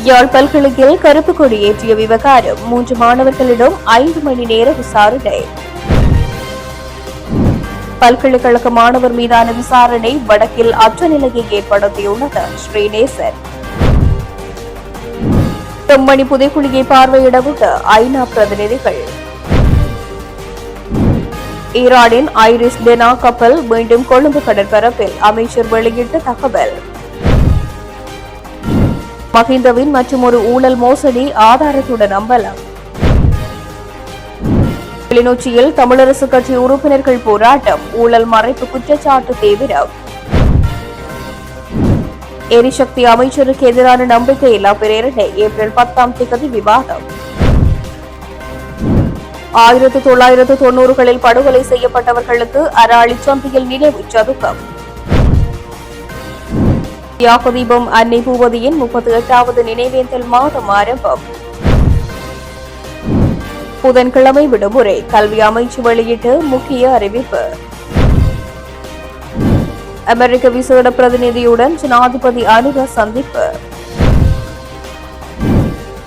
யாழ் பல்கலையில் கருப்பு கொடி ஏற்றிய விவகாரம் 3 மாணவர்களிடம் 5 மணி நேர விசாரணை. பல்கலைக்கழக மாணவர் மீதான விசாரணை வடக்கில் அச்ச நிலையை ஏற்படுத்தியுள்ளது ஸ்ரீநேசன். செம்மணி புதைக்குழியை பார்வையிடவிட்ட ஐநா பிரதிநிதிகள். ஈரானின் ஐரிஸ் டெனா கப்பல் மீண்டும் கொழும்பு கடற்பரப்பில், அமைச்சர் வெளியிட்ட தகவல். மஹிந்தவின் மற்றுமொரு ஊழல் மோசடி ஆதாரத்துடன் அம்பலம். கிளிநொச்சியில் தமிழரசு கட்சி உறுப்பினர்கள் போராட்டம், ஊழல் மறைப்பு குற்றச்சாட்டு தீவிரம். எரிசக்தி அமைச்சருக்கு எதிரான நம்பிக்கையில்லா பிரேரணை, ஏப்ரல் 10 விவாதம். 1990களில் படுகொலை செய்யப்பட்டவர்களுக்கு அராளி சந்தியில் நினைவு சதுக்கம். தியாகதீபம் அன்னை பூவதியின் 38வது நினைவேந்தல் மாதம் ஆரம்பம். புதன்கிழமை விடுமுறை, கல்வி அமைச்சு வெளியிட்ட முக்கிய அறிவிப்பு. அமெரிக்க விசேட பிரதிநிதியுடன் ஜனாதிபதி அனுர சந்திப்பு.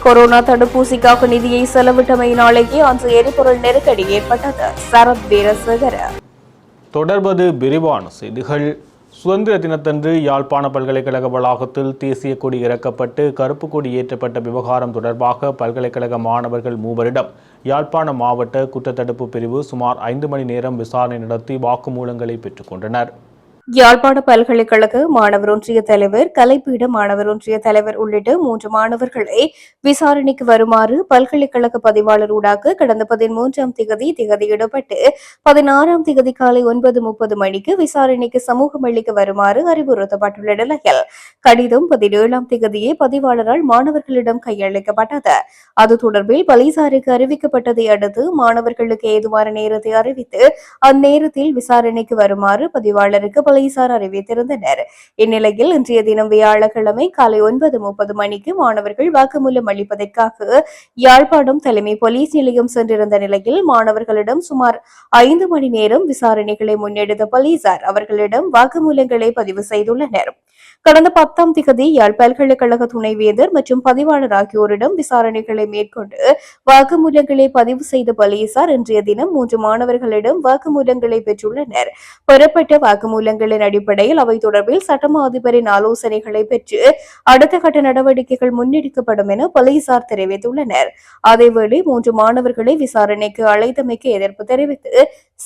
கொரோனா தடுப்பூசிக்காக நிதியை செலவிட்டமையினாலேயே அன்று எரிபொருள் நெருக்கடி ஏற்பட்டது. சரத் வீரசேகர. தொடர்பது விரிவான செய்திகள். சுதந்திர தினத்தன்று யாழ்ப்பாண பல்கலைக்கழக வளாகத்தில் தேசிய கொடி இறக்கப்பட்டு கருப்பு கொடி ஏற்றப்பட்ட விவகாரம் தொடர்பாக பல்கலைக்கழக மாணவர்கள் 3 யாழ்ப்பாண மாவட்ட குற்றத்தடுப்பு பிரிவு சுமார் 5 மணி நேரம் விசாரணை நடத்தி வாக்குமூலங்களை பெற்றுக் கொண்டனர். யாழ்ப்பாண பல்கலைக்கழக மாணவர் ஒன்றிய தலைவர், கலைப்பீட மாணவர் ஒன்றிய தலைவர் உள்ளிட்ட 3 மாணவர்களை விசாரணைக்கு வருமாறு பல்கலைக்கழக பதிவாளர் ஊடாக கடந்த 13ஆம் திகதியிடப்பட்டு 16ஆம் திகதி காலை 9:30 மணிக்கு விசாரணைக்கு சமூகம் அளிக்க வருமாறு அறிவுறுத்தப்பட்டுள்ள நிலையில் கடிதம் 17ஆம் திகதியே பதிவாளரால் மாணவர்களிடம் கையளிக்கப்பட்டது. அது தொடர்பில் போலீசாருக்கு அறிவிக்கப்பட்டதை அடுத்து மாணவர்களுக்கு ஏதுவான நேரத்தை அறிவித்து அந்நேரத்தில் விசாரணைக்கு வருமாறு பதிவாளருக்கு போலீசார் அறிவித்திருந்தனர். இந்நிலையில் இன்றைய தினம் வியாழக்கிழமை காலை 9:30 மணிக்கு மாணவர்கள் வாக்குமூலம் அளிப்பதற்காக யாழ்ப்பாணம் தலைமை போலீஸ் நிலையம் சென்றிருந்த நிலையில் மாணவர்களிடம் சுமார் 5 மணி நேரம் விசாரணைகளை முன்னெடுத்த போலீசார் அவர்களிடம் வாக்குமூலங்களை பதிவு செய்துள்ளனர். கடந்த 10ஆம் திகதி யாழ் பல்கலைக்கழக துணைவேந்தர் மற்றும் பதிவாளர் ஆகியோரிடம் விசாரணைகளை மேற்கொண்டு வாக்குமூலங்களை பதிவு செய்த போலீசார் இன்றைய தினம் 3 மாணவர்களிடம் வாக்குமூலங்களை பெற்றுள்ளனர். பெறப்பட்ட வாக்குமூலங்களின் அடிப்படையில் அவை தொடர்பில் சட்டமா அதிபரின் ஆலோசனைகளை பெற்று அடுத்த கட்ட நடவடிக்கைகள் முன்னெடுக்கப்படும் என போலீசார் தெரிவித்துள்ளனர். அதேவேளை 3 மாணவர்களை விசாரணைக்கு அழைத்தமைக்கு எதிர்ப்பு தெரிவித்து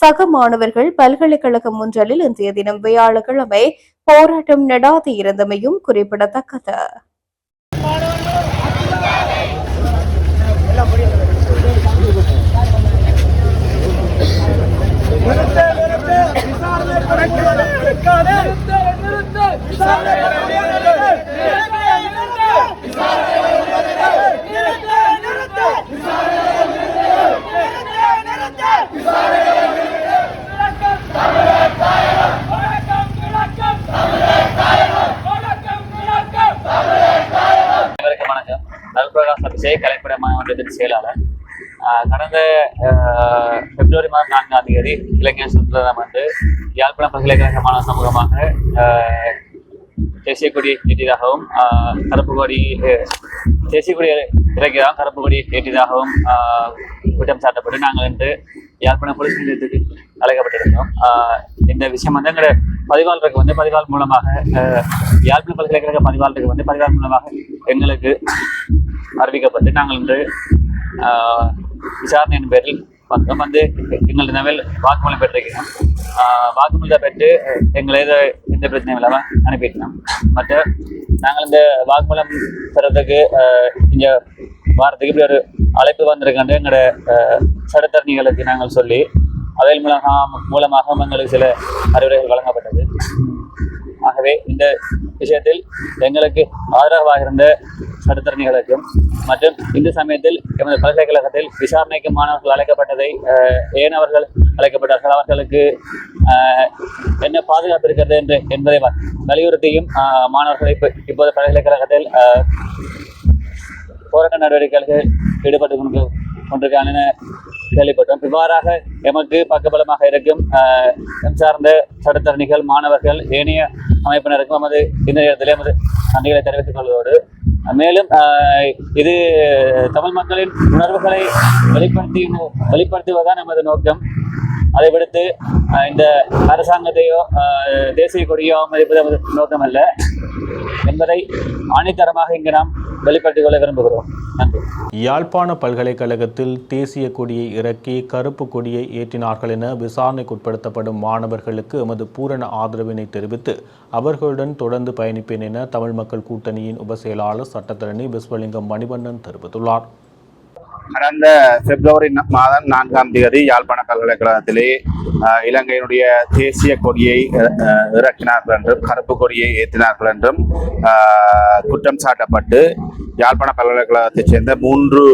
சக மாணவர்கள் பல்கலைக்கழகம் ஒன்றில் இன்றைய தினம் வியாழக்கிழமை போராட்டம் நடாத்தியிருந்தமையும் குறிப்பிடத்தக்கது. கலைப்பட மாவட்டத்தின் செயலாளர் கடந்த பிப்ரவரி மாதம் 4ஆம் தேதி இலங்கை சுதந்திரம் வந்து யாழ்ப்பாணம் பல்கலைக்கழக மாணவர் சமூகமாக தேசிய கொடி ஏற்றியதாகவும் கருப்பு கொடி இறக்கியதாகவும் கருப்பு கொடி ஏற்றியதாகவும் குற்றம் சாட்டப்பட்டு நாங்கள் இன்று யாழ்ப்பாணம் போலீஸ் நிலையத்துக்கு அழைக்கப்பட்டிருந்தோம். இந்த விஷயம் வந்து எங்களோட பதிவாளருக்கு வந்து பதிவாளர் மூலமாக யாழ்ப்பாணம் பல்கலைக்கழக பதிவாளருக்கு வந்து பதிவாளர் மூலமாக எங்களுக்கு அறிவிக்கப்பட்டு நாங்கள் இன்று விசாரணையின் பேரில் வந்து எங்களது நவல் வாக்குமூலம் பெற்றிருக்கிறோம். வாக்குமூலத்தை பெற்று எங்களை எந்த பிரச்சனையும் இல்லாமல் அனுப்பியிருக்கோம். மற்ற நாங்கள் இந்த வாக்குமூலம் பெறதுக்கு இங்கே வாரத்துக்கு இப்படி ஒரு அழைப்பு வந்திருக்கின்ற எங்களோட சட்டத்தரணிகளுக்கு நாங்கள் சொல்லி அவையில் மூலமாக எங்களுக்கு சில அறிவுரைகள் வழங்கப்பட்டது. ஆகவே இந்த விஷயத்தில் எங்களுக்கு ஆதரவாக இருந்த சட்டத்தரணிகளுக்கும் மற்றும் இந்த சமயத்தில் எமது பல்கலைக்கழகத்தில் விசாரணைக்கு மாணவர்கள் அழைக்கப்பட்டதை ஏன் அவர்கள் அழைக்கப்பட்டார்கள், அவர்களுக்கு என்ன பாதுகாப்பு இருக்கிறது என்பதை வலியுறுத்தியும் மாணவர்களை இப்போது பல்கலைக்கழகத்தில் போராட்ட நடவடிக்கைகளில் ஈடுபட்டு கொண்டிருக்கான கேள்விப்பட்டோம். இவ்வாறாக எமக்கு பக்கபலமாக இருக்கும் சார்ந்த சட்டத்தரணிகள், மாணவர்கள், ஏனைய அமைப்பினருக்கும் இந்த நேரத்தில் எமது நன்றிகளை தெரிவித்துக் கொள்வதோடு மேலும் இது தமிழ் மக்களின் உணர்வுகளை வெளிப்படுத்துவதுதான் நமது நோக்கம். அதை விடுத்து இந்த அரசாங்கத்தையோ தேசிய கொடியோ மதிப்பது நோக்கம் அல்ல என்பதை ஆணித்தரமாக இங்கு நாம் வெளிப்படுத்திக் கொள்ள விரும்புகிறோம். நன்றி. யாழ்ப்பாண பல்கலைக்கழகத்தில் தேசிய கொடியை இறக்கி கருப்பு கொடியை ஏற்றினார்கள் என விசாரணைக்குட்படுத்தப்படும் மாணவர்களுக்கு எமது பூரண ஆதரவினை தெரிவித்து அவர்களுடன் தொடர்ந்து பயணிப்பேன் என தமிழ் மக்கள் கூட்டணியின் உபசெயலாளர் சட்டத்தரணி விஸ்வலிங்கம் மணிவண்ணன் தெரிவித்துள்ளார். கடந்த பிப்ரவரி மாதம் 4ஆம் தேதி யாழ்ப்பாண பல்கலைக்கழகத்திலே இலங்கையினுடைய தேசிய கொடியை இறக்கினார்கள் என்றும் கருப்பு கொடியை ஏற்றினார்கள் என்றும் குற்றம் சாட்டப்பட்டு யாழ்ப்பாண பல்கலைக்கழகத்தைச் சேர்ந்த 3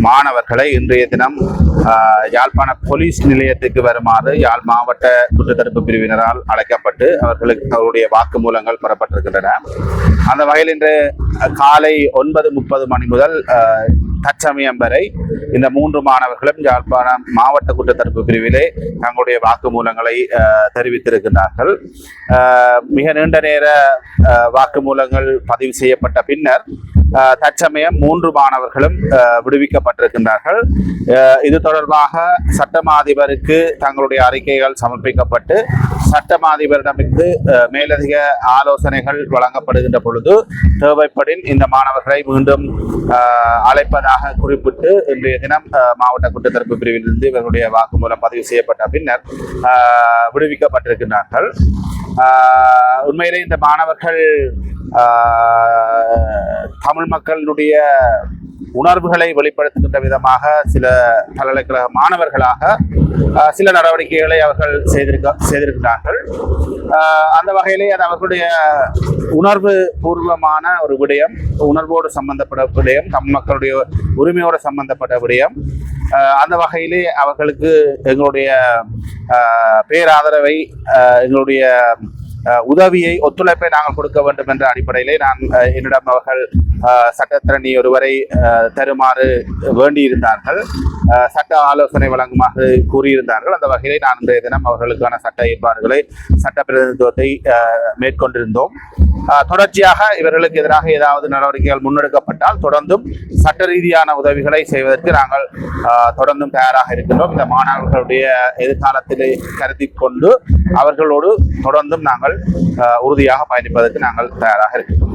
மாணவர்களை இன்றைய தினம் யாழ்ப்பாண போலீஸ் நிலையத்துக்கு வருமாறு யாழ் மாவட்ட குற்றத்தடுப்பு பிரிவினரால் அழைக்கப்பட்டு அவருடைய வாக்குமூலங்கள் பெறப்பட்டிருக்கின்றன. அந்த வகையில் இன்று காலை 9:30 மணி முதல் தற்சமயம் வரை இந்த 3 மாணவர்களும் யாழ்ப்பாணம் மாவட்ட குற்றத்தடுப்பு பிரிவிலே தங்களுடைய வாக்குமூலங்களை தெரிவித்திருக்கிறார்கள். மிக நீண்ட நேர வாக்குமூலங்கள் பதிவு செய்யப்பட்ட பின்னர் தற்சமயம் 3 மாணவர்களும் விடுவிக்கப்பட்டிருக்கின்றார்கள். இது தொடர்பாக சட்டமா அதிபருக்கு தங்களுடைய அறிக்கைகள் சமர்ப்பிக்கப்பட்டு சட்டமா அதிபரிடமிருந்து மேலதிக ஆலோசனைகள் வழங்கப்படுகின்ற பொழுது தேவைப்படின் இந்த மாணவர்களை மீண்டும் அழைப்பதாக குறிப்பிட்டு இன்றைய தினம் மாவட்ட குற்றத்தடுப்பு பிரிவிலிருந்து இவர்களுடைய வாக்குமூலம் பதிவு செய்யப்பட்ட பின்னர் விடுவிக்கப்பட்டிருக்கிறார்கள். உண்மையிலே இந்த மாணவர்கள் தமிழ் மக்களுடைய உணர்வுகளை வெளிப்படுத்துகின்ற விதமாக சில பல்கலைக்கழக மாணவர்களாக சில நடவடிக்கைகளை அவர்கள் செய்திருக்கிறார்கள். அந்த வகையிலே அது அவர்களுடைய உணர்வு பூர்வமான ஒரு விடயம், உணர்வோடு சம்பந்தப்பட்ட விடயம், தமிழ் மக்களுடைய உரிமையோடு சம்பந்தப்பட்ட விடயம். அந்த வகையிலே அவர்களுக்கு எங்களுடைய பேராதரவை, எங்களுடைய உதவியை, ஒத்துழைப்பை நாங்கள் கொடுக்க வேண்டும் என்ற அடிப்படையிலே என்னிடம் அவர்கள் சட்டத்திரணி ஒருவரை தருமாறு வேண்டியிருந்தார்கள், சட்ட ஆலோசனை வழங்குமாறு கூறியிருந்தார்கள். அந்த வகையிலே நான் இன்றைய தினம் அவர்களுக்கான சட்ட ஏற்பாடுகளை, சட்ட பிரதிநிதித்துவத்தை மேற்கொண்டிருந்தோம். தொடர்ச்சியாக இவர்களுக்கு எதிராக ஏதாவது நடவடிக்கைகள் முன்னெடுக்கப்பட்டால் தொடர்ந்தும் சட்ட ரீதியான உதவிகளை செய்வதற்கு நாங்கள் தொடர்ந்தும் தயாராக இருக்கின்றோம். இந்த மாணவர்களுடைய எதிர்காலத்திலே கருத்தில் கொண்டு அவர்களோடு தொடர்ந்தும் நாங்கள் உறுதியாக பயணிப்பதற்கு நாங்கள் தயாராக இருக்கின்றோம்.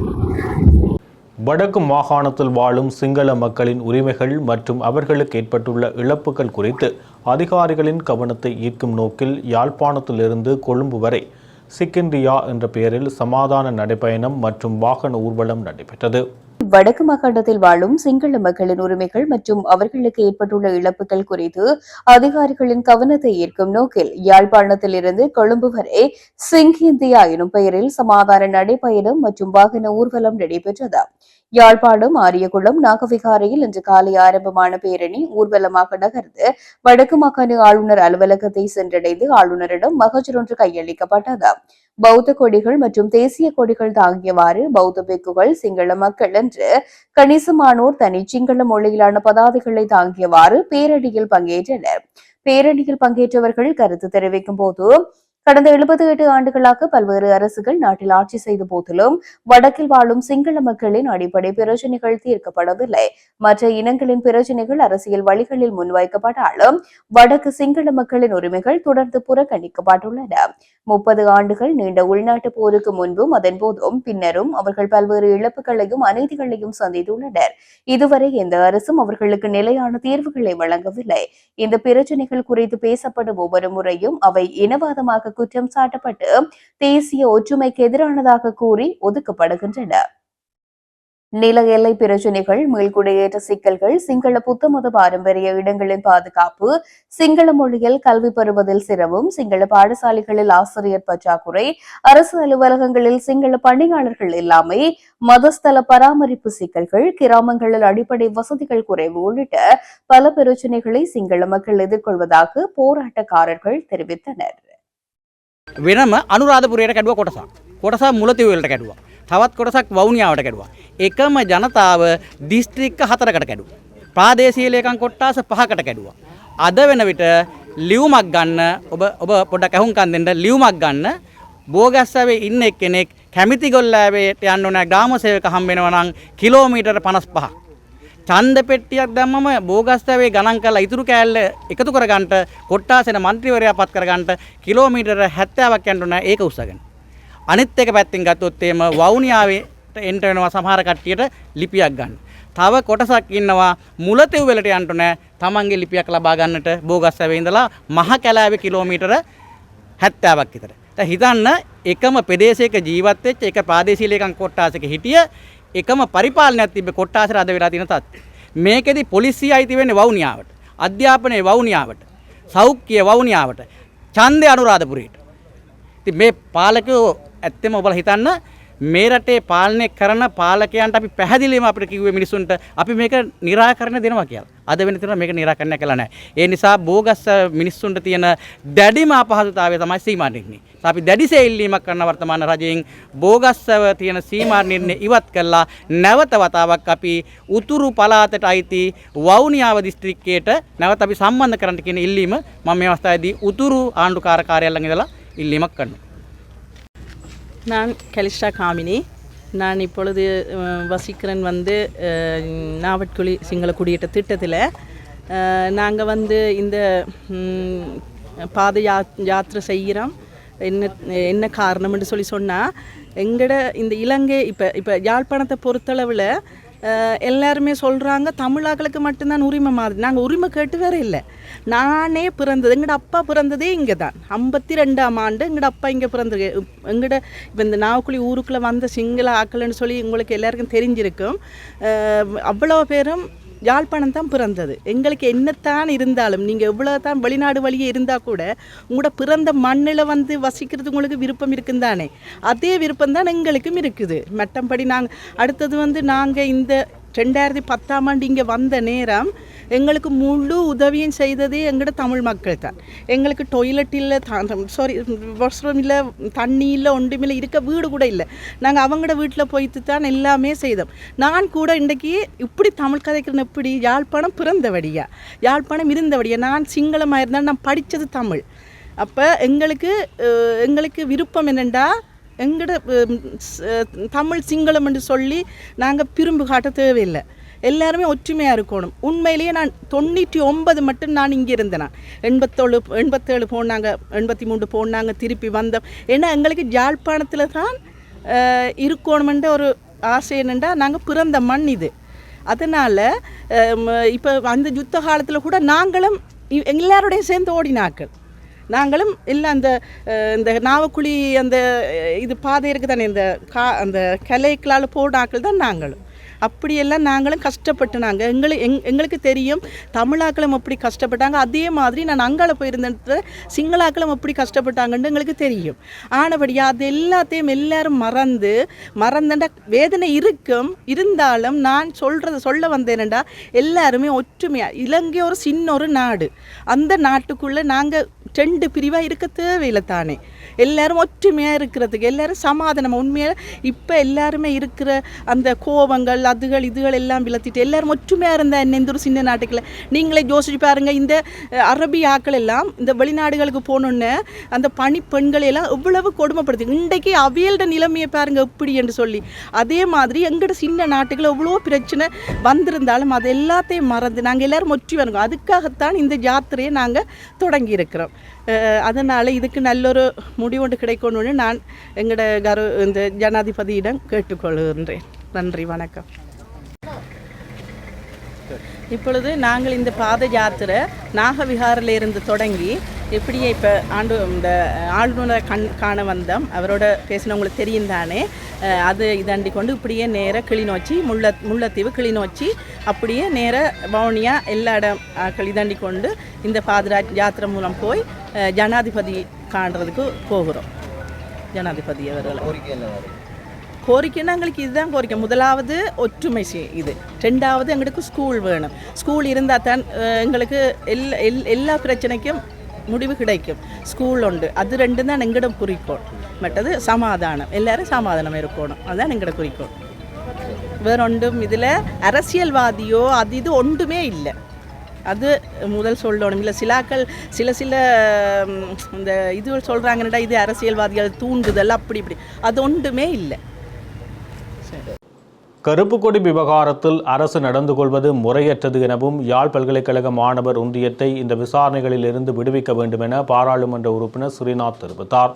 வடக்கு மாகாணத்தில் வாழும் சிங்கள மக்களின் உரிமைகள் மற்றும் அவர்களுக்கு ஏற்பட்டுள்ள இழப்புகள் குறித்து அதிகாரிகளின் கவனத்தை ஈர்க்கும் நோக்கில் யாழ்ப்பாணத்திலிருந்து கொழும்பு வரை சிக்கிந்தியா என்ற பெயரில் சமாதான நடைபயணம் மற்றும் வாகன ஊர்வலம் நடைபெற்றது. வடக்கு மாகாணத்தில் வாழும் சிங்கள மக்களின் உரிமைகள் மற்றும் அவர்களுக்கு ஏற்பட்டுள்ள இழப்புகள் குறித்து அதிகாரிகளின் கவனத்தை ஈர்க்கும் நோக்கில் யாழ்ப்பாணத்திலிருந்து கொழும்பு வரை சிங்கிந்தியா எனும் பெயரில் சமாதான நடைபயணம் மற்றும் வாகன ஊர்வலம் நடைபெற்றது. யாழ்ப்பாணம் ஆரியகுளம் நாகவிகாரையில் இன்று காலை ஆரம்பமான பேரணி ஊர்வலமாக நகர்ந்து வடக்கு மாகாண ஆளுநர் அலுவலகத்தை சென்றடைந்து ஆளுநரிடம் மகஜர் ஒன்று கையளிக்கப்பட்டது. பௌத்த கொடிகள் மற்றும் தேசிய கொடிகள் தாங்கியவாறு பௌத்த பிக்குகள், சிங்கள மக்கள் என்று கணிசமானோர் தனி சிங்கள மொழியிலான பதாதைகளை தாங்கியவாறு பேரணியில் பங்கேற்றனர். பேரணியில் பங்கேற்றவர்கள் கருத்து தெரிவிக்கும் போது, கடந்த 78 ஆண்டுகளாக பல்வேறு அரசுகள் நாட்டில் ஆட்சி செய்த போதிலும் வடக்கில் வாழும் சிங்கள மக்களின் அடிப்படை பிரச்சினைகள் தீர்க்கப்படவில்லை. மற்ற இனங்களின் பிரச்சினைகள் அரசியல் வழிகளில் முன்வைக்கப்பட்டாலும் வடக்கு சிங்கள மக்களின் உரிமைகள் தொடர்ந்து புறக்கணிக்கப்பட்டுள்ளன. 30 ஆண்டுகள் நீண்ட உள்நாட்டு போருக்கு முன்பும் அதன் போதும் பின்னரும் அவர்கள் பல்வேறு இழப்புகளையும் அநீதிகளையும் சந்தித்துள்ளனர். இதுவரை எந்த அரசும் அவர்களுக்கு நிலையான தீர்வுகளை வழங்கவில்லை. இந்த பிரச்சினைகள் குறித்து பேசப்படும் ஒவ்வொரு முறையும் அவை இனவாதமாக குற்றம் சாட்டப்பட்டு தேசிய ஒற்றுமைக்கு எதிரானதாக கூறி ஒதுக்கப்படுகின்றன. நில எல்லை பிரச்சினைகள், மீள்குடியேற்ற சிக்கல்கள், சிங்கள புத்தமத பாரம்பரிய இடங்களின் பாதுகாப்பு, சிங்கள மொழியில் கல்வி பெறுவதில் சிரமம், சிங்கள பாடசாலைகளில் ஆசிரியர் பற்றாக்குறை, அரசு அலுவலகங்களில் சிங்கள பணியாளர்கள் இல்லாமை, மதஸ்தல பராமரிப்பு சிக்கல்கள், கிராமங்களில் அடிப்படை வசதிகள் குறைவு உள்ளிட்ட பல பிரச்சினைகளை சிங்கள மக்கள் எதிர்கொள்வதாக போராட்டக்காரர்கள் தெரிவித்தனர். වෙනම අනුරාධපුරයට කැඩුවා කොටසක් මුලතිවලට කැඩුවා. තවත් කොටසක් වවුනියාවට කැඩුවා. එකම ජනතාව දිස්ත්‍රික්ක 4කට කැඩුවා. ප්‍රාදේශීය ලේකම් කොට්ටාස 5කට කැඩුවා. අද වෙන විට ලියුමක් ගන්න ඔබ පොඩ්ඩක් අහුම්කම් දෙන්න ලියුමක් ගන්න බෝගස්සාවේ ඉන්න එක්කෙනෙක් කැමිති ගොල්ලෑවට යන්න ඕන ග්‍රාම සේවක හම්බ වෙනවා නම් කිලෝමීටර 55. ඡන්ද පෙට්ටියක් දැම්මම බෝගස්තවේ ගණන් කරලා ඉතුරු කෑල්ල එකතු කරගන්න කොට්ටාසෙන മന്ത്രിවරයා පත් කරගන්න කිලෝමීටර 70ක් යන්න ඕන ඒක උස්සගෙන. අනිත් එක පැත්තෙන් ගත්තොත් එහෙම වවුනියාවට එන්ටර් වෙනවා සමහර කට්ටියට ලිපියක් ගන්න. තව කොටසක් ඉන්නවා මුලතෙව් වලට යන්න ඕන තමන්ගේ ලිපියක් ලබා ගන්නට බෝගස්තවේ ඉඳලා මහ කැලෑවේ කිලෝමීටර 70ක් විතර. දැන් හිතන්න එකම ප්‍රදේශයක ජීවත් වෙච්ච එක ප්‍රාදේශීය ලේකම් කොට්ටාසයක හිටිය එකම පරිපාලනයක් තිබ්බ කොට්ටාසර අද වෙලා තියෙන තත්ත්වය. මේකෙදි පොලිසිය අයිති වෙන්නේ වවුනියාවට, අධ්‍යාපනයේ වවුනියාවට, සෞඛ්‍ය වවුනියාවට, ඡන්දය අනුරාධපුරයට. ඉතින් මේ පාලකයෝ ඇත්තම ඔබලා හිතන්න මේ රටේ පාලනය කරන පාලකයන්ට අපි පැහැදිලිවම අපිට කිව්වේ මිනිසුන්ට අපි මේක निराකරණ දෙනවා කියලා. අද වෙන තුන මේක निराකරණය කළා නැහැ. ඒ නිසා බෝගස් මිනිස්සුන්ට තියෙන දැඩිම අපහසුතාවය තමයි සීමා නිර්ණය. අපි දැඩිසේ ඉල්ලීමක් කරන වර්තමාන රජයෙන් බෝගස්ව තියෙන සීමා නිර්ණය ඉවත් කළා නැවත වතාවක් අපි උතුරු පළාතට අයිති වවුනියාව දිස්ත්‍රික්කයට නැවත අපි සම්බන්ධ කරන්න කියන ඉල්ලීම මම මේ අවස්ථාවේදී උතුරු ආණ්ඩුකාර කාර්යාලයෙන් ඉඳලා ඉල්ලීමක් කරනවා. நான் கலிஷ்டா காமினி. நான் இப்பொழுது வசிக்கிறேன் வந்து நாவட்குழி சிங்கள குடியேற்ற திட்டத்தில் நாங்கள் வந்து இந்த பாத யாத்திரை செய்கிறோம். என்ன காரணம்னு சொல்லி சொன்னால் எங்களோட இந்த இலங்கை இப்போ யாழ்ப்பாணத்தை பொறுத்தளவில் எல்லாருமே சொல்கிறாங்க தமிழாக்களுக்கு மட்டும்தான் உரிமை மாதிரி. நாங்கள் உரிமை கேட்டு வேற இல்லை. நானே பிறந்தது எங்களோட அப்பா பிறந்ததே இங்கே தான். 52ஆம் ஆண்டு எங்களோட அப்பா இங்கே பிறந்தது. எங்களோட இப்போ இந்த நாவக்குழி ஊருக்குள்ளே வந்த சிங்கள ஆக்கள்னு சொல்லி உங்களுக்கு எல்லாருக்கும் தெரிஞ்சிருக்கும். அவ்வளோ பேரும் யாழ்ப்பாணம் தான் பிறந்தது. எங்களுக்கு என்னத்தான் இருந்தாலும் நீங்கள் எவ்வளோ தான் வெளிநாடு வழியே இருந்தால் கூட உங்களோட பிறந்த மண்ணில் வந்து வசிக்கிறது உங்களுக்கு விருப்பம் இருக்குன்னு தானே, அதே விருப்பம் தான் எங்களுக்கும் இருக்குது. மற்றபடி நாங்கள் அடுத்தது வந்து நாங்கள் இந்த 2010ஆம் ஆண்டு இங்கே வந்த நேரம் எங்களுக்கு முழு உதவியும் செய்ததே எங்களோட தமிழ் மக்கள் தான். எங்களுக்கு டொய்லெட் இல்லை, வாஷ்ரூம் இல்லை, தண்ணி இல்லை, ஒன்றுமில்லை, இருக்க வீடு கூட இல்லை. நாங்கள் அவங்களோட வீட்டில் போய்த்து தான் எல்லாமே செய்தோம். நான் கூட இன்றைக்கி இப்படி தமிழ் கதைக்கிறேன். எப்படி யாழ்ப்பாணம் பிறந்தவடியா, யாழ்ப்பாணம் இருந்தவடியா. நான் சிங்களமாக இருந்தால் நான் படித்தது தமிழ். அப்போ எங்களுக்கு விருப்பம் என்னென்னா எங்களோட தமிழ் சிங்களம் என்று சொல்லி நாங்கள் பிரிம்பு காட்ட தேவையில்லை. எல்லாருமே ஒற்றுமையாக இருக்கணும். உண்மையிலேயே நான் 99 மட்டும் நான் இங்கே இருந்தேன். 87 போனாங்க, 83 போனாங்க, திருப்பி வந்தோம். ஏன்னா எங்களுக்கு யாழ்ப்பாணத்தில் தான் இருக்கணுமென்ற ஒரு ஆசை. என்னென்னா நாங்கள் பிறந்த மண் இது. அதனால் இப்போ அந்த யுத்த காலத்தில் கூட நாங்களும் எல்லாரோடையும் சேர்ந்து ஓடினாக்கள். நாங்களும் எல்லாம் இந்த நாவக்குழி அந்த இது பாதை இருக்குது தானே, அந்த கலைக்களால் போடாக்கள் தான் நாங்களும். அப்படியெல்லாம் நாங்களும் கஷ்டப்பட்டு எங்களுக்கு தெரியும் தமிழாக்களும் எப்படி கஷ்டப்பட்டாங்க. அதே மாதிரி நான் அங்கால போயிருந்த சிங்களாக்களும் எப்படி கஷ்டப்பட்டாங்கன்னு எங்களுக்கு தெரியும். ஆனபடியாக அது எல்லாத்தையும் எல்லாரும் மறந்துட்ட வேதனை இருந்தாலும் நான் சொல்ல வந்தேன்டா எல்லாருமே ஒற்றுமையாக. இலங்கை ஒரு சின்ன ஒரு நாடு. அந்த நாட்டுக்குள்ளே நாங்கள் 2 பிரிவாக இருக்க தேவையில்லை தானே. எல்லாரும் ஒற்றுமையாக இருக்கிறதுக்கு, எல்லாரும் சமாதானமாக உண்மையாக இப்போ எல்லாருமே இருக்கிற அந்த கோபங்கள் இதுகள் எல்லாம் விளத்திட்டு எல்லாரும் ஒற்றுமையாக இருந்தால் என்ன இந்த ஒரு சின்ன நாட்டுக்குள்ள. நீங்களே யோசிச்சு பாருங்கள், இந்த அரபி ஆக்கள் எல்லாம் இந்த வெளிநாடுகளுக்கு போகணுன்னு அந்த பணி பெண்களை எல்லாம் எவ்வளவு கொடுமைப்படுத்தி இன்றைக்கு அவியல்ட நிலைமையை பாருங்கள் எப்படி என்று சொல்லி. அதே மாதிரி எங்களோட சின்ன நாட்டுக்குள்ள எவ்வளோ பிரச்சனை வந்திருந்தாலும் அது எல்லாத்தையும் மறந்து நாங்கள் எல்லோரும் ஒற்றுமையாக இருக்கோம். அதுக்காகத்தான் இந்த யாத்திரையை நாங்கள் தொடங்கி இருக்கிறோம். அதனால் இதுக்கு நல்லொரு முடிவு கிடைக்கணும்னு நான் எங்களோட இந்த ஜனாதிபதியிடம் கேட்டுக்கொள்கின்றேன். நன்றி, வணக்கம். இப்பொழுது நாங்கள் இந்த பாத யாத்திரை நாகவிகாரில் இருந்து தொடங்கி இப்படியே இப்போ இந்த ஆளுநரை காண வந்தோம். அவரோட பேசினவங்களுக்கு தெரியும் தானே. அது இதாண்டி கொண்டு இப்படியே நேராக கிளிநொச்சி முல்லைத்தீவு கிளிநொச்சி அப்படியே நேராக வவுனியா எல்லா இடம் இதாண்டி கொண்டு இந்த பாத யாத்திரை மூலம் போய் ஜனாதிபதி காண்றதுக்கு போகிறோம். ஜனாதிபதி அவர்களை கோரிக்கைன்னா எங்களுக்கு இதுதான் கோரிக்கை. முதலாவது ஒற்றுமை இது. 2வது எங்களுக்கு ஸ்கூல் வேணும். ஸ்கூல் இருந்தால் தான் எங்களுக்கு எல்லா பிரச்சனைக்கும் முடிவு கிடைக்கும். ஸ்கூல் உண்டு. அது 2 தான் எங்களோட குறிக்கோள். மற்றது சமாதானம், எல்லோரும் சமாதானம் இருக்கணும். அதுதான் எங்களோட குறிக்கோள். வேற ஒன்றும் இதில் அரசியல்வாதியோ இது ஒன்றுமே இல்லை. அது முதல் சொல்லணும். இல்லை சிலாக்கள் சில இந்த இது சொல்கிறாங்கன்னடா இது அரசியல்வாதிகள் தூண்டுதல் அப்படி இப்படி அது ஒன்றுமே இல்லை. கருப்பு கொடி விவகாரத்தில் அரசு நடந்து கொள்வது முறையற்றது எனவும் யாழ் பல்கலைக்கழக மாணவர் ஒன்றியத்தை இந்த விசாரணைகளில் இருந்து விடுவிக்க வேண்டும் என பாராளுமன்ற உறுப்பினர் ஸ்ரீநாத் தெரிவித்தார்.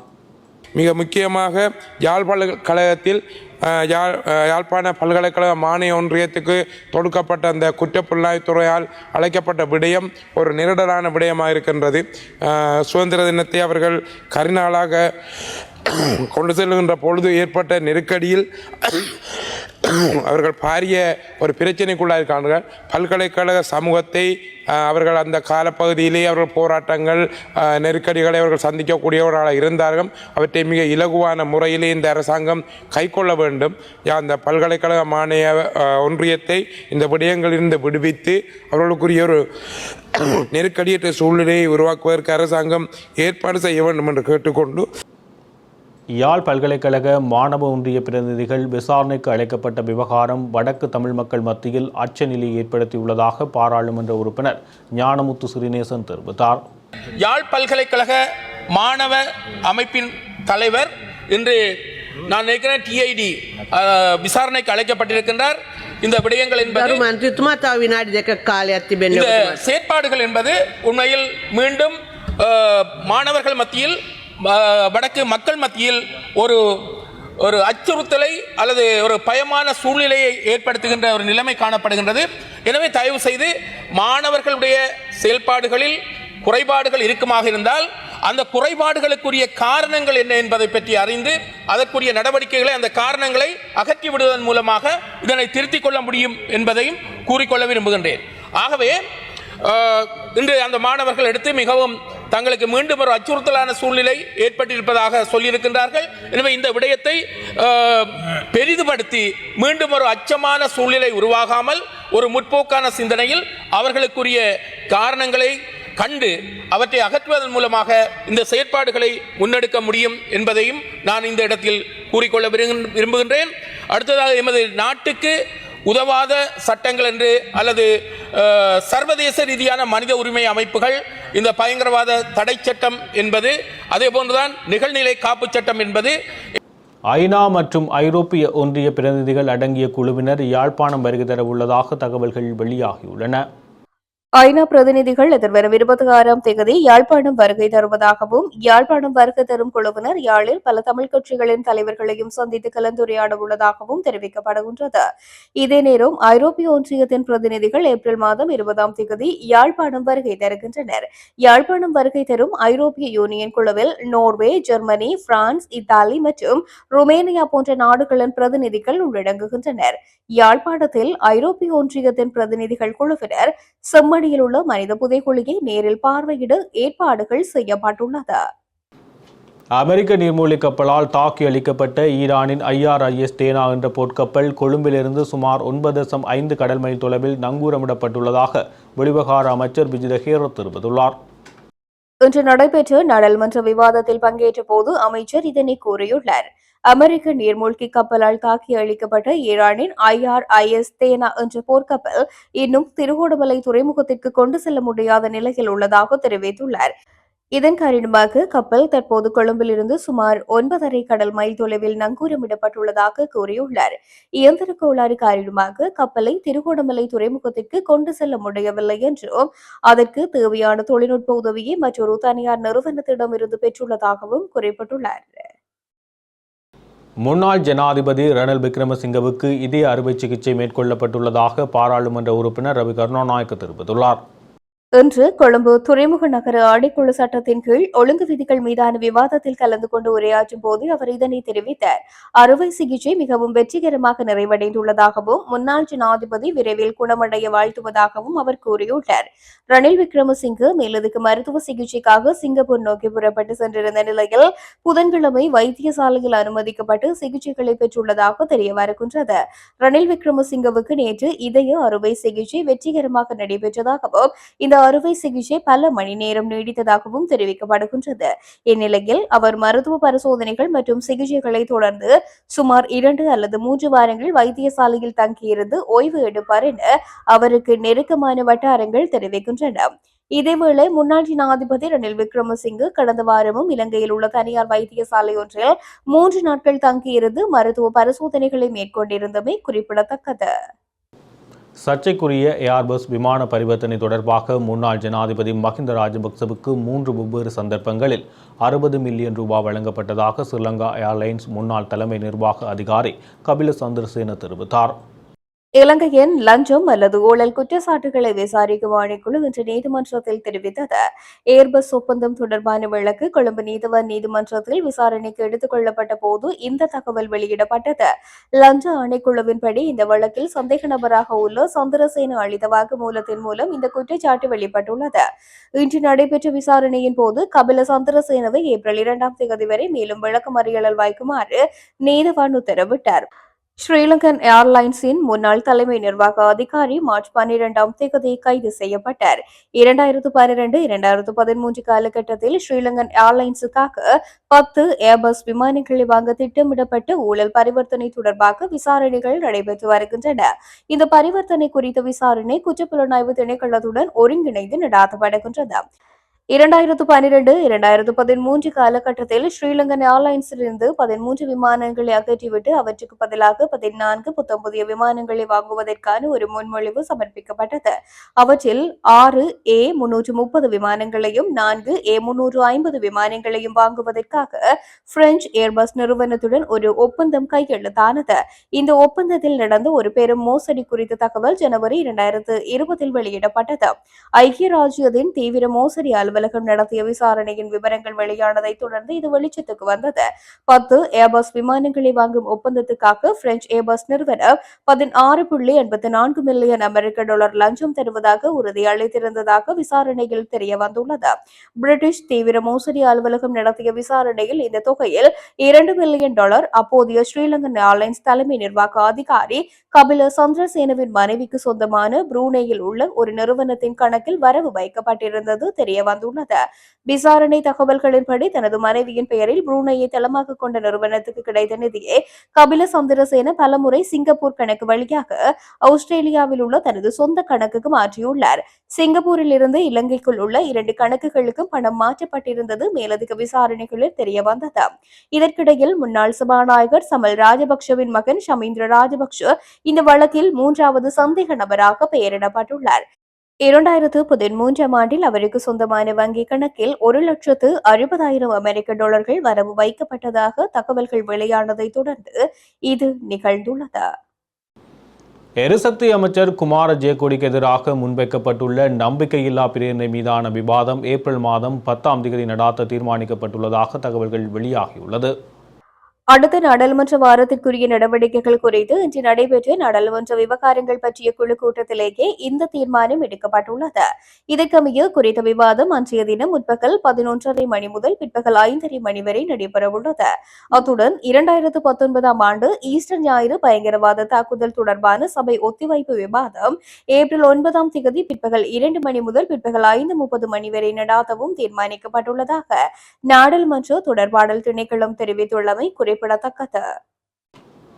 மிக முக்கியமாக யாழ் பல்கலைக்கழகத்தில் யாழ்ப்பாண பல்கலைக்கழக மானிய ஒன்றியத்துக்கு தொடுக்கப்பட்ட அந்த குற்றப்புலனாய்வுத்துறையால் அழைக்கப்பட்ட விடயம் ஒரு நெருடலான விடயமாக இருக்கின்றது. சுதந்திர தினத்தை அவர்கள் கரிநாளாக கொண்டு செல்கின்ற பொழுது ஏற்பட்ட நெருக்கடியில் அவர்கள் பாரிய ஒரு பிரச்சனைக்குள்ளாயிருக்கார்கள். பல்கலைக்கழக சமூகத்தை அவர்கள் அந்த காலப்பகுதியிலே அவர்கள் போராட்டங்கள் நெருக்கடிகளை அவர்கள் சந்திக்கக்கூடியவர்களாக இருந்தார்கள். அவற்றை மிக இலகுவான முறையிலே இந்த அரசாங்கம் கைக்கொள்ள வேண்டும். அந்த பல்கலைக்கழக மானிய ஒன்றியத்தை இந்த விடயங்களிலிருந்து விடுவித்து அவர்களுக்குரிய ஒரு நெருக்கடியற்ற சூழ்நிலையை உருவாக்குவதற்கு அரசாங்கம் ஏற்பாடு செய்ய வேண்டும் என்று கேட்டுக்கொண்டு யாழ் பல்கலைக்கழக மாணவ ஒன்றிய பிரதிநிதிகள் விசாரணைக்கு அழைக்கப்பட்ட விவகாரம் வடக்கு தமிழ் மக்கள் மத்தியில் அச்சநிலையை ஏற்படுத்தியுள்ளதாக பாராளுமன்ற உறுப்பினர் ஞானமுத்து ஸ்ரீநேசன் தெரிவித்தார். யாழ் பல்கலைக்கழக மாணவ அமைப்பின் தலைவர் இன்று நான் நினைக்கிறேன் டிஐடி விசாரணைக்கு அழைக்கப்பட்டிருக்கின்றார். இந்த விடயங்கள் என்பது செயற்பாடுகள் என்பது உண்மையில் மீண்டும் மாணவர்கள் மத்தியில் வடக்கு மக்கள் மத்தியில் ஒரு அச்சுறுத்தலை அல்லது ஒரு பயமான சூழ்நிலையை ஏற்படுத்துகின்ற ஒரு நிலைமை காணப்படுகின்றது. எனவே தயவு செய்து மாணவர்களுடைய செயல்பாடுகளில் குறைபாடுகள் இருக்குமாக இருந்தால் அந்த குறைபாடுகளுக்குரிய காரணங்கள் என்ன என்பதை பற்றி அறிந்து அதற்குரிய நடவடிக்கைகளை அந்த காரணங்களை அகற்றி விடுவதன் மூலமாக இதனை திருத்திக் கொள்ள முடியும் என்பதையும் கூறிக்கொள்ள விரும்புகின்றேன். ஆகவே இன்று அந்த மாணவர்கள் எடுத்து மிகவும் தங்களுக்கு மீண்டும் ஒரு அச்சுறுத்தலான சூழ்நிலை ஏற்பட்டிருப்பதாக சொல்லியிருக்கின்றார்கள். எனவே இந்த விடயத்தை பெரிதுபடுத்தி மீண்டும் ஒரு அச்சமான சூழ்நிலை உருவாகாமல் ஒரு முற்போக்கான சிந்தனையில் அவர்களுக்குரிய காரணங்களை கண்டு அவற்றை அகற்றுவதன் மூலமாக இந்த செயற்பாடுகளை முன்னெடுக்க முடியும் என்பதையும் நான் இந்த இடத்தில் கூறிக்கொள்ள விரும்புகின்றேன். அடுத்ததாக எமது நாட்டுக்கு உதவாத சட்டங்கள் என்று அல்லது சர்வதேச ரீதியான மனித உரிமை அமைப்புகள் இந்த பயங்கரவாத தடை சட்டம் என்பது அதே போன்றுதான் நிகழ்நிலை காப்பு சட்டம் என்பது ஐநா மற்றும் ஐரோப்பிய ஒன்றிய பிரதிநிதிகள் அடங்கிய குழுவினர் யாழ்ப்பாணம் வருகை தர உள்ளதாக தகவல்கள் வெளியாகியுள்ளன. ஐநா பிரதிநிதிகள் எதிர்வரும் 26ஆம் தேதி யாழ்ப்பாணம் வருகை தருவதாகவும் யாழ்ப்பாணம் வருகை தரும் குழுவினர் யாழில் பல தமிழ் கட்சிகளின் தலைவர்களையும் சந்தித்து கலந்துரையாட உள்ளதாகவும் தெரிவிக்கப்படுகின்றது. இதே நேரம் ஐரோப்பிய ஒன்றியத்தின் பிரதிநிதிகள் ஏப்ரல் மாதம் 20ஆம் தேதி யாழ்ப்பாணம் வருகை தருகின்றனர். யாழ்ப்பாணம் வருகை தரும் ஐரோப்பிய யூனியன் குழுவில் நோர்வே, ஜெர்மனி, பிரான்ஸ், இத்தாலி மற்றும் ருமேனியா போன்ற நாடுகளின் பிரதிநிதிகள் உள்ளடங்குகின்றனர். யாழ்ப்பாணத்தில் ஐரோப்பிய ஒன்றியத்தின் பிரதிநிதிகள் குழுவினர் செம்மணியில் உள்ள மனித புதைகுழியை நேரில் பார்வையிட ஏற்பாடுகள் செய்யப்பட்டுள்ளது. அமெரிக்க நீர்மூழ்கி கப்பலால் தாக்கி அளிக்கப்பட்ட ஈரானின் IRIS டேனா என்ற போர்க்கப்பல் கொழும்பிலிருந்து சுமார் 9.5 கடல் மைல் தொலைவில் நங்கூரமிடப்பட்டுள்ளதாக வெளிவிவகார அமைச்சர் விஜித ஹேரத் தெரிவித்துள்ளார். இன்று நடைபெற்ற நாடாளுமன்ற விவாதத்தில் பங்கேற்ற போது அமைச்சர் இதனை கூறியுள்ளார். அமெரிக்க நீர்மூழ்கி கப்பலால் தாக்கி அளிக்கப்பட்ட ஈரானின் IRIS டேனா என்ற போர்க்கப்பல் இன்னும் திருகோணமலை துறைமுகத்திற்கு கொண்டு செல்ல முடியாத நிலையில் உள்ளதாக தெரிவித்துள்ளார். இதன் காரணமாக கப்பல் தற்போது கொழும்பிலிருந்து சுமார் 9.5 கடல் மைல் தொலைவில் நங்கூரமிடப்பட்டுள்ளதாக கூறியுள்ளார். இயந்திர கோளாறு காரணமாக கப்பலை திருகோணமலை துறைமுகத்திற்கு கொண்டு செல்ல முடியவில்லை என்றும் அதற்கு தேவையான தொழில்நுட்ப உதவியை மற்றொரு தனியார் நிறுவனத்திடமிருந்து பெற்றுள்ளதாகவும் குறிப்பிட்டுள்ளார். முன்னாள் ஜனாதிபதி ரணில் விக்ரமசிங்கவுக்கு இதய அறுவை சிகிச்சை மேற்கொள்ளப்பட்டுள்ளதாக பாராளுமன்ற உறுப்பினர் ரவி கருணாநாயக்க தெரிவித்துள்ளார். இன்று கொழும்பு துறைமுக நகர ஆணைக்குழு சட்டத்தின் கீழ் ஒழுங்கு விதிகள் மீதான விவாதத்தில் கலந்து கொண்டு உரையாற்றும் போது அவர் இதனை தெரிவித்தார். அறுவை சிகிச்சை மிகவும் வெற்றிகரமாக நிறைவடைந்துள்ளதாகவும் முன்னாள் ஜனாதிபதி விரைவில் குணமடைய வாழ்த்துவதாகவும் அவர் கூறியுள்ளார். ரணில் விக்ரமசிங்கே மேலதிக மருத்துவ சிகிச்சைக்காக சிங்கப்பூர் நோக்கி புறப்பட்டு சென்றிருந்த நிலையில் புதன்கிழமை வைத்தியசாலையில் அனுமதிக்கப்பட்டு சிகிச்சைகளை பெற்றுள்ளதாக தெரிய வருகின்றது. ரணில் விக்ரமசிங்கவுக்கு நேற்று இதய அறுவை சிகிச்சை வெற்றிகரமாக நடைபெற்றதாகவும் இந்த அறுவை சிகிச்சை பல மணி நேரம் நீடித்ததாகவும் தெரிவிக்கப்படுகின்றது. இந்நிலையில் அவர் மருத்துவ பரிசோதனைகள் மற்றும் சிகிச்சைகளை தொடர்ந்து சுமார் 2 அல்லது 3 வாரங்கள் வைத்தியசாலையில் தங்கியிருந்து ஓய்வு எடுப்பார் என அவருக்கு நெருக்கமான வட்டாரங்கள் தெரிவிக்கின்றன. இதேவேளை முன்னாள் ஜனாதிபதி ரணில் விக்ரமசிங்கே கடந்த வாரமும் இலங்கையில் உள்ள தனியார் வைத்தியசாலை ஒன்றில் 3 நாட்கள் தங்கியிருந்து மருத்துவ பரிசோதனைகளை மேற்கொண்டிருந்தமை குறிப்பிடத்தக்கது. சர்ச்சைக்குரிய ஏர்பஸ் விமான பரிவர்த்தனை தொடர்பாக முன்னாள் ஜனாதிபதி மஹிந்த ராஜபக்சவுக்கு 3 வெவ்வேறு சந்தர்ப்பங்களில் 60 மில்லியன் ரூபாய் வழங்கப்பட்டதாக ஸ்ரீலங்கா ஏர்லைன்ஸ் முன்னாள் தலைமை நிர்வாக அதிகாரி கபில சந்திரசேன தெரிவித்தார். இலங்கையின் லஞ்சம் அல்லது ஊழல் குற்றச்சாட்டுகளை விசாரிக்கும் ஆணைக்குழு இன்று நீதிமன்றத்தில் தெரிவித்தது. ஏர்பஸ் ஒப்பந்தம் தொடர்பான வழக்கு கொழும்பு நீதிவான் நீதிமன்றத்தில் விசாரணைக்கு எடுத்துக் கொள்ளப்பட்ட போது இந்த தகவல் வெளியிடப்பட்டது. லஞ்ச ஆணைக்குழுவின்படி இந்த வழக்கில் சந்தேக நபராக உள்ள சந்திரசேன அளித்த வாக்குமூலத்தின் மூலம் இந்த குற்றச்சாட்டு வெளிப்பட்டுள்ளது. இன்று நடைபெற்ற விசாரணையின் போது கபில சந்திரசேனவை ஏப்ரல் 2ஆம் தேதி வரை மேலும் விளக்கமறியலில் வைக்குமாறு நீதிவான் உத்தரவிட்டார். ஸ்ரீலங்கன் ஏர்லைன்ஸின் முன்னாள் தலைமை நிர்வாக அதிகாரி மார்ச் 12ஆம் தேதி கைது செய்யப்பட்டார். 2012-2013 காலகட்டத்தில் ஸ்ரீலங்கன் ஏர்லைன்ஸுக்காக 10 ஏர்பஸ் விமானங்களை வாங்க திட்டமிடப்பட்ட ஊழல் பரிவர்த்தனை தொடர்பாக விசாரணைகள் நடைபெற்று வருகின்றன. இந்த பரிவர்த்தனை குறித்த விசாரணை குற்றப்புலனாய்வு திணைக்களத்துடன் ஒருங்கிணைந்து நடாத்தப்படுகின்றது. 2012-2013 காலகட்டத்தில் ஸ்ரீலங்கன் ஏர்லைன்ஸிலிருந்து 13 விமானங்களை அகற்றிவிட்டு அவற்றுக்கு பதிலாக 14 புத்தம் புதிய விமானங்களை வாங்குவதற்கான ஒரு முன்மொழிவு சமர்ப்பிக்கப்பட்டது. அவற்றில் 6 A330 விமானங்களையும் 4 A350 விமானங்களையும் வாங்குவதற்காக பிரெஞ்சு ஏர்பஸ் நிறுவனத்துடன் ஒரு ஒப்பந்தம் கையெழுத்தானது. இந்த ஒப்பந்தத்தில் நடந்த ஒரு பெரும் மோசடி குறித்த தகவல் ஜனவரி 2020 வெளியிடப்பட்டது. ஐக்கிய ராஜ்யத்தின் தீவிர மோசடி அலுவலகம் நடத்திய விசாரணையின் விவரங்கள் வெளியானதை தொடர்ந்து இது வெளிச்சத்துக்கு வந்தது. 10 ஏர்பஸ் விமானங்களை வாங்கும் ஒப்பந்தத்துக்காக பிரெஞ்சு ஏர்பஸ் நிறுவனம் 16.84 மில்லியன் அமெரிக்க டாலர் லஞ்சம் தருவதாக உறுதியளித்திருந்ததாக விசாரணையில் தெரிய வந்துள்ளது. பிரிட்டிஷ் தீவிர மோசடி அலுவலகம் நடத்திய விசாரணையில் இந்த தொகையில் 2 மில்லியன் டாலர் அப்போதைய ஸ்ரீலங்கன் ஏர்லைன்ஸ் தலைமை நிர்வாக அதிகாரி கபில சந்திரசேனவின் மனைவிக்கு சொந்தமான புரூனேயில் உள்ள ஒரு நிறுவனத்தின் கணக்கில் வரவு வைக்கப்பட்டிருந்தது தெரிய வந்துள்ளது. விசாரணை தகவல்களின்படி தனது மனைவியின் பெயரில் புரூனேயை தளமாக கொண்ட நிறுவனத்துக்கு கிடைத்த நிதியை கபில சந்திரசேன பலமுறை சிங்கப்பூர் கணக்கு வழியாக ஆஸ்திரேலியாவில் உள்ள தனது சொந்த கணக்குக்கு மாற்றியுள்ளார். சிங்கப்பூரில் இருந்து இலங்கைக்குள் உள்ள 2 கணக்குகளுக்கும் பணம் மாற்றப்பட்டிருந்தது மேலதிக விசாரணைகளில் தெரிய வந்தது. இதற்கிடையில் முன்னாள் சபாநாயகர் சமல் ராஜபக்சவின் மகன் ஷமீந்திர ராஜபக்ஷ இந்த வழக்கில் 3வது சந்தேக நபராக பெயரிடப்பட்டுள்ளார். 2013ஆம் ஆண்டில் அவருக்கு சொந்தமான வங்கிக் கணக்கில் 1,60,000 அமெரிக்க டாலர்கள் வரவு வைக்கப்பட்டதாக தகவல்கள் வெளியானதை தொடர்ந்து இது நிகழ்ந்துள்ளது. எரிசக்தி அமைச்சர் குமார ஜெயக்கொடிக்கு எதிராக முன்வைக்கப்பட்டுள்ள நம்பிக்கையில்லா பிரேரணை மீதான விவாதம் ஏப்ரல் மாதம் 10ஆம் தேதி நடாத்த தீர்மானிக்கப்பட்டுள்ளதாக தகவல்கள் வெளியாகியுள்ளது. அடுத்த நாடாளுமன்ற வாரத்திற்குரிய நடவடிக்கைகள் குறித்து இன்று நடைபெற்ற நாடாளுமன்ற விவகாரங்கள் பற்றிய குழு கூட்டத்திலேயே இந்த தீர்மானம் எடுக்கப்பட்டுள்ளது. இதற்கமைய குறித்த விவாதம் அன்றைய தினம் முற்பகல் 11:30 மணி முதல் பிற்பகல் 5:30 மணி வரை நடைபெறவுள்ளது. அத்துடன் 2019ஆம் ஆண்டு ஈஸ்டர் ஞாயிறு பயங்கரவாத தாக்குதல் தொடர்பான சபை ஒத்திவைப்பு விவாதம் ஏப்ரல் 9ஆம் தேதி பிற்பகல் 2 மணி முதல் பிற்பகல் 5:30 மணி வரை நடாத்தவும் தீர்மானிக்கப்பட்டுள்ளதாக நாடாளுமன்ற தொடர்பாடல் திணைக்களம் தெரிவித்துள்ளமை குறிப்பிடத்தக்கது.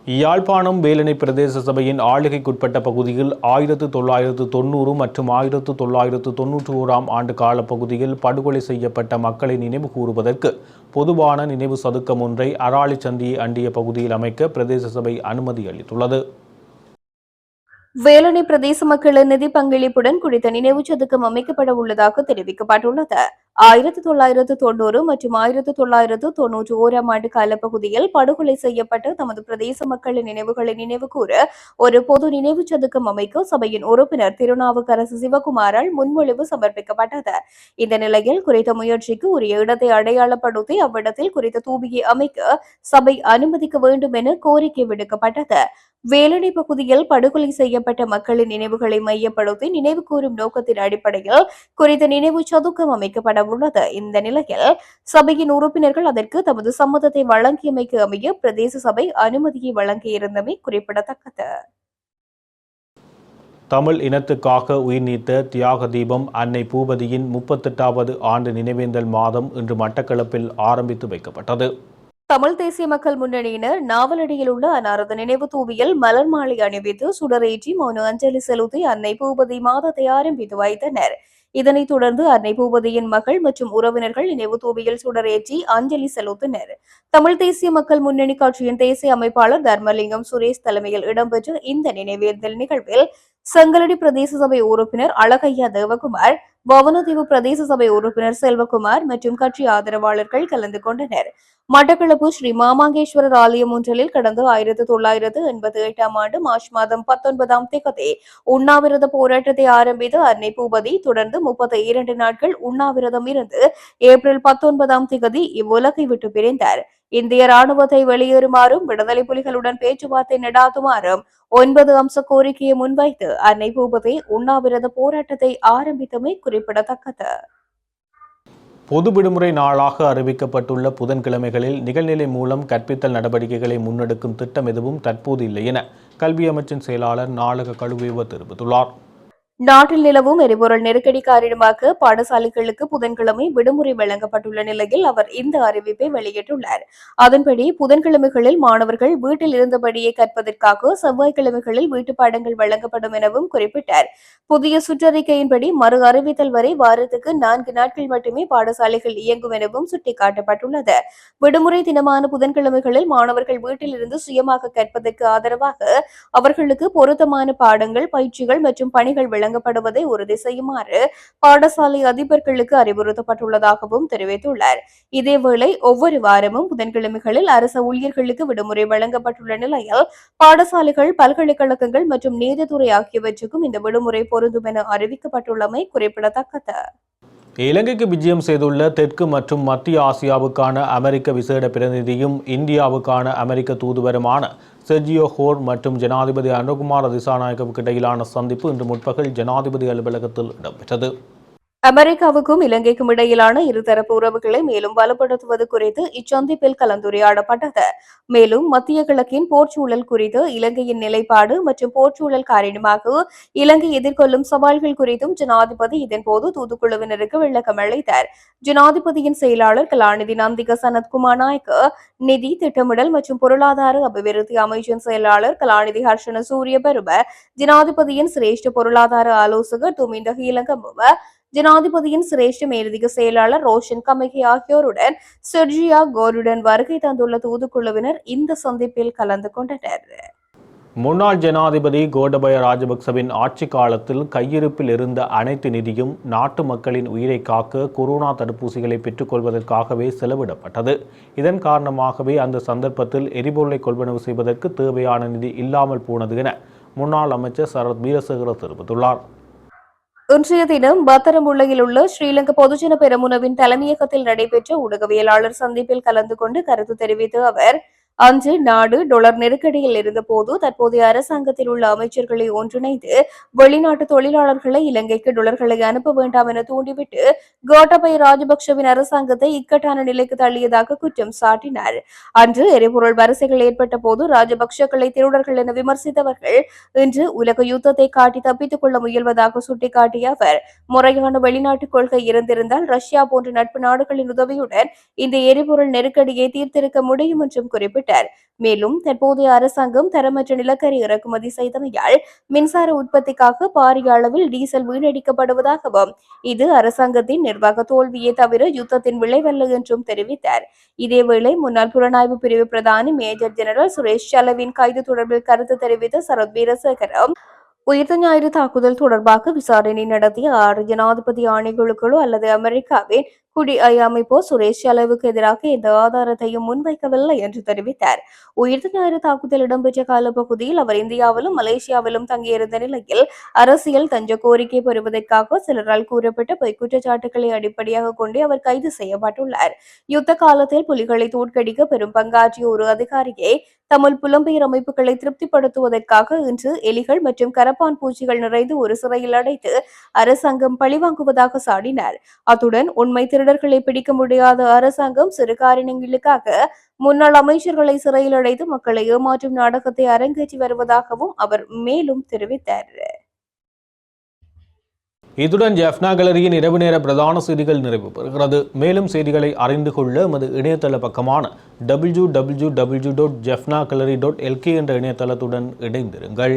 யாழ்ப்பாணம் வேலணை பிரதேச சபையின் ஆளுகைக்குட்பட்ட பகுதியில் 1990 மற்றும் 1991ஆம் ஆண்டு கால பகுதியில் படுகொலை செய்யப்பட்ட மக்களை நினைவு கூறுவதற்கு பொதுவான நினைவு சதுக்கம் ஒன்றை அராளி சந்தியை அண்டிய பகுதியில் அமைக்க பிரதேச சபை அனுமதி அளித்துள்ளது. வேலணை பிரதேச மக்களின் நிதி பங்களிப்புடன் குறித்த நினைவு சதுக்கம் அமைக்கப்பட உள்ளதாக தெரிவிக்கப்பட்டுள்ளது. 1990 மற்றும் 1991ஆம் ஆண்டு காலப்பகுதியில் படுகொலை செய்யப்பட்ட தமது பிரதேச மக்களின் நினைவுகளை நினைவுகூர ஒரு பொது நினைவு சதுக்கம் அமைக்க சபையின் உறுப்பினர் திருநாவுக்கரசு சிவகுமாரால் முன்மொழிவு சமர்ப்பிக்கப்பட்டது. இந்த நிலையில் குறித்த முயற்சிக்கு உரிய இடத்தை அடையாளப்படுத்தி அவ்விடத்தில் குறித்த தூபியை அமைக்க சபை அனுமதிக்க வேண்டும் என கோரிக்கை விடுக்கப்பட்டது. வேலணை பகுதியில் படுகொலை செய்யப்பட்ட மக்களின் நினைவுகளை மையப்படுத்தி நினைவு கூறும் நோக்கத்தின் அடிப்படையில் குறித்த நினைவு சதுக்கம் அமைக்கப்பட உள்ளது. இந்த நிலையில் சபையின் உறுப்பினர்கள் அதற்கு தமது சம்மதத்தை வழங்கியமைக்கு அமைய பிரதேச சபை அனுமதியை வழங்கியிருந்தமை குறிப்பிடத்தக்கது. தமிழ் இனத்துக்காக உயிர் நீத்த தியாக தீபம் அன்னை பூபதியின் 38வது ஆண்டு நினைவேந்தல் மாதம் இன்று மட்டக்களப்பில் ஆரம்பித்து வைக்கப்பட்டது. தமிழ் தேசிய மக்கள் முன்னணியினர் நாவலடியில் உள்ள அன்னாரது நினைவு தூவியில் மலர் மாலை அணிவித்து சுடரேற்றி மௌன அஞ்சலி செலுத்தி அன்னை பூபதி மாதத்தை ஆரம்பித்து வைத்தனர். இதனைத் தொடர்ந்து அன்னை பூபதியின் மகள் மற்றும் உறவினர்கள் நினைவு தூவியில் சுடரேற்றி அஞ்சலி செலுத்தினர். தமிழ் தேசிய மக்கள் முன்னணி கட்சியின் தேசிய அமைப்பாளர் தர்மலிங்கம் சுரேஷ் தலைமையில் இடம்பெற்ற இந்த நினைவேந்தல் நிகழ்வில் செங்கலடி பிரதேச சபை உறுப்பினர் அழகையா தேவகுமார், பவனதீவு பிரதேச சபை உறுப்பினர் செல்வகுமார் மற்றும் கட்சி ஆதரவாளர்கள் கலந்து கொண்டனர். மட்டக்களப்பு ஸ்ரீ மாமாங்கேஸ்வரர் ஆலயம் ஒன்றில் கடந்த 1988 ஆண்டு மார்ச் மாதம் 19ஆம் தேதி உண்ணாவிரத போராட்டத்தை ஆரம்பித்த அன்னை பூபதி தொடர்ந்து 32 நாட்கள் உண்ணாவிரதம் இருந்து ஏப்ரல் 19ஆம் தேதி இவ்வுலகை விட்டு பிரிந்தார். இந்திய ராணுவத்தை வெளியேறுமாறும் விடுதலை புலிகளுடன் பேச்சுவார்த்தை நடாத்துமாறும் 9 அம்ச கோரிக்கையை முன்வைத்து அன்னை பூபதி உண்ணாவிரத போராட்டத்தை ஆரம்பித்தமை குறிப்பிடத்தக்கது. பொது விடுமுறை நாளாக அறிவிக்கப்பட்டுள்ள புதன்கிழமைகளில் நிகழ்நிலை மூலம் கற்பித்தல் நடவடிக்கைகளை முன்னெடுக்கும் திட்டம் எதுவும் தற்போது இல்லை என கல்வி அமைச்சின் செயலாளர் நாளக கழுவேவ தெரிவித்துள்ளார். நாட்டில் நிலவும் எரிபொருள் நெருக்கடி காரணமாக பாடசாலைகளுக்கு புதன்கிழமை விடுமுறை வழங்கப்பட்டுள்ள நிலையில் அவர் இந்த அறிவிப்பை வெளியிட்டுள்ளார். அதன்படி புதன்கிழமைகளில் மாணவர்கள் வீட்டில் இருந்தபடியே கற்பதற்காக செவ்வாய்க்கிழமைகளில் வீட்டுப் பாடங்கள் வழங்கப்படும் எனவும் குறிப்பிட்டார். புதிய சுற்றறிக்கையின்படி மறு அறிவித்தல் வரை வாரத்துக்கு 4 நாட்கள் மட்டுமே பாடசாலைகள் இயங்கும் எனவும் சுட்டிக்காட்டப்பட்டுள்ளது. விடுமுறை தினமான புதன்கிழமைகளில் மாணவர்கள் வீட்டில் இருந்து சுயமாக கற்பதற்கு ஆதரவாக அவர்களுக்கு பொருத்தமான பாடங்கள், பயிற்சிகள் மற்றும் பணிகள் வழங்கப்படுவதை உறுதி செய்யுமாறு பாடசாலை அதிபர்களுக்கு அறிவுறுத்தப்பட்டுள்ளதாகவும் தெரிவித்துள்ளார். இதேவேளை ஒவ்வொரு வாரமும் புதன்கிழமைகளில் அரசு ஊழியர்களுக்கு விடுமுறை வழங்கப்பட்டுள்ள நிலையில் பாடசாலைகள், பல்கலைக்கழகங்கள் மற்றும் நீதித்துறை ஆகியவற்றுக்கும் இந்த விடுமுறை பொருந்தும் என அறிவிக்கப்பட்டுள்ளமை குறிப்பிடத்தக்கது. இலங்கைக்கு விஜயம் செய்துள்ள தெற்கு மற்றும் மத்திய ஆசியாவுக்கான அமெரிக்க விசேட பிரதிநிதியும் இந்தியாவுக்கான அமெரிக்க தூதுவருமான செர்ஜியோ ஹோர் மற்றும் ஜனாதிபதி அனுகுமார திசாநாயகவுக்கு இடையிலான சந்திப்பு இன்று முற்பகல் ஜனாதிபதி அலுவலகத்தில் இடம்பெற்றது. அமெரிக்காவுக்கும் இலங்கைக்கும் இடையிலான இருதரப்பு உறவுகளை மேலும் பலப்படுத்துவது குறித்து இச்சந்திப்பில் கலந்துரையாடப்பட்டது. மேலும் மத்திய கிழக்கின் போர்ச்சூழல் குறித்து இலங்கையின் நிலைப்பாடு மற்றும் போர்ச்சூழல் காரணமாக இலங்கை எதிர்கொள்ளும் சவால்கள் குறித்தும் ஜனாதிபதி இதன்போது தூதுக்குழுவினருக்கு விளக்கம் அளித்தார். ஜனாதிபதியின் செயலாளர் கலாநிதி நந்திக சனத்குமார் நாயக்க, நிதி, திட்டமிடல் மற்றும் பொருளாதார அபிவிருத்தி அமைச்சின் செயலாளர் கலாநிதி ஹர்ஷன சூரிய பரும, ஜனாதிபதியின் சிரேஷ்ட பொருளாதார ஆலோசகர் துமிந்த ஹீலங்கமுவ, ஜனாதிபதியின் சிரேஷ்ட மேலதிக செயலாளர் ரோஷன் கமிகி ஆகியோருடன் செர்ஜியா கோருடன் வருகை தந்துள்ள தூதுக்குழுவினர் இந்த சந்திப்பில் கலந்து கொண்டனர். முன்னாள் ஜனாதிபதி கோடபய ராஜபக்சவின் ஆட்சி காலத்தில் கையிருப்பில் இருந்த அனைத்து நிதியும் நாட்டு மக்களின் உயிரை காக்க கொரோனா தடுப்பூசிகளை பெற்றுக்கொள்வதற்காகவே செலவிடப்பட்டது. இதன் காரணமாகவே அந்த சந்தர்ப்பத்தில் எரிபொருளை கொள்வனவு செய்வதற்கு தேவையான நிதி இல்லாமல் போனது என முன்னாள் அமைச்சர் சரத் வீரசேகர தெரிவித்துள்ளார். இன்றைய தினம் பத்தரமுல்லையில் உள்ள ஸ்ரீலங்கா பொதுஜன பெரமுனவின் தலைமையகத்தில் நடைபெற்ற ஊடகவியலாளர் சந்திப்பில் கலந்து கொண்டு கருத்து தெரிவித்த அவர், அன்று நாடு டொலர் நெருக்கடியில் இருந்தபோது தற்போதைய அரசாங்கத்தில் உள்ள அமைச்சர்களை ஒன்றிணைந்து வெளிநாட்டு தொழிலாளர்களை இலங்கைக்கு டொலர்களை அனுப்ப வேண்டாம் என தூண்டிவிட்டு கோட்டபய ராஜபக்சவின் அரசாங்கத்தை இக்கட்டான நிலைக்கு தள்ளியதாக குற்றம் சாட்டினார். அன்று எரிபொருள் வரிசைகள் ஏற்பட்ட போது ராஜபக்சக்களை திருடர்கள் என விமர்சித்தவர்கள் இன்று உலக யுத்தத்தை காட்டி தப்பித்துக் கொள்ள முயல்வதாக சுட்டிக்காட்டிய அவர், முறையான வெளிநாட்டு கொள்கை இருந்திருந்தால் ரஷ்யா போன்ற நட்பு நாடுகளின் உதவியுடன் இந்த எரிபொருள் நெருக்கடியை தீர்த்திருக்க முடியும் என்றும் குறிப்பிட்டார். மேலும் தற்போதைய அரசாங்கம் தரமற்ற நிலக்கரி இறக்குமதி செய்தமையால் மின்சார உற்பத்திக்காக பாரிய அளவில் டீசல் வீணடிக்கப்படுவதாகவும், இது அரசாங்கத்தின் நிர்வாக தோல்வியே தவிர யுத்தத்தின் விளைவல்ல என்றும் தெரிவித்தார். இதேவேளை முன்னாள் புலனாய்வு பிரிவு பிரதானி மேஜர் ஜெனரல் சுரேஷ் சலவின் கைது தொடர்பில் கருத்து தெரிவித்த சரத் வீரசேகரம், உயிர்த்த ஞாயிறு தாக்குதல் தொடர்பாக விசாரணை நடத்திய 6 ஜனாதிபதி ஆணைக்குழுக்களோ அல்லது அமெரிக்காவின் குடி அமைப்போ சுரேஷ் சலவுக்கு எதிராக எந்த ஆதாரத்தையும் முன்வைக்கவில்லை என்று தெரிவித்தார். உயிர்த்த ஞாயிறு தாக்குதல் இடம்பெற்ற காலப்பகுதியில் அவர் இந்தியாவிலும் மலேசியாவிலும் தங்கியிருந்த நிலையில் அரசியல் தஞ்ச கோரிக்கை பெறுவதற்காக சிலரால் கூறப்பட்ட பொய் குற்றச்சாட்டுகளை அடிப்படையாக கொண்டே அவர் கைது செய்யப்பட்டுள்ளார். யுத்த காலத்தில் புலிகளை தோற்கடிக்க பெரும் பங்காற்றிய ஒரு அதிகாரியை தமிழ் புலம்பெயர் அமைப்புகளை திருப்திப்படுத்துவதற்காக இன்று எலிகள் மற்றும் கரப்பான் பூச்சிகள் நிறைந்து ஒரு சிறையில் அடைத்து அரசாங்கம் பழிவாங்குவதாக சாடினார். அத்துடன் உண்மை திருடர்களை பிடிக்க முடியாத அரசாங்கம் சிறு காரணங்களுக்காக முன்னாள் அமைச்சர்களை சிறையில் அடைத்து மக்களை ஏமாற்றும் நாடகத்தை அரங்கேற்றி வருவதாகவும் அவர் மேலும் தெரிவித்தார். இத்துடன் ஜெஃப்னா கேலரியின் இரவு நேர பிரதான செய்திகள் நிறைவு பெறுகிறது. மேலும் செய்திகளை அறிந்து கொள்ள எமது இணையதள பக்கமான www.jeffnagallery.lk என்ற இணையதளத்துடன் இணைந்திருங்கள்.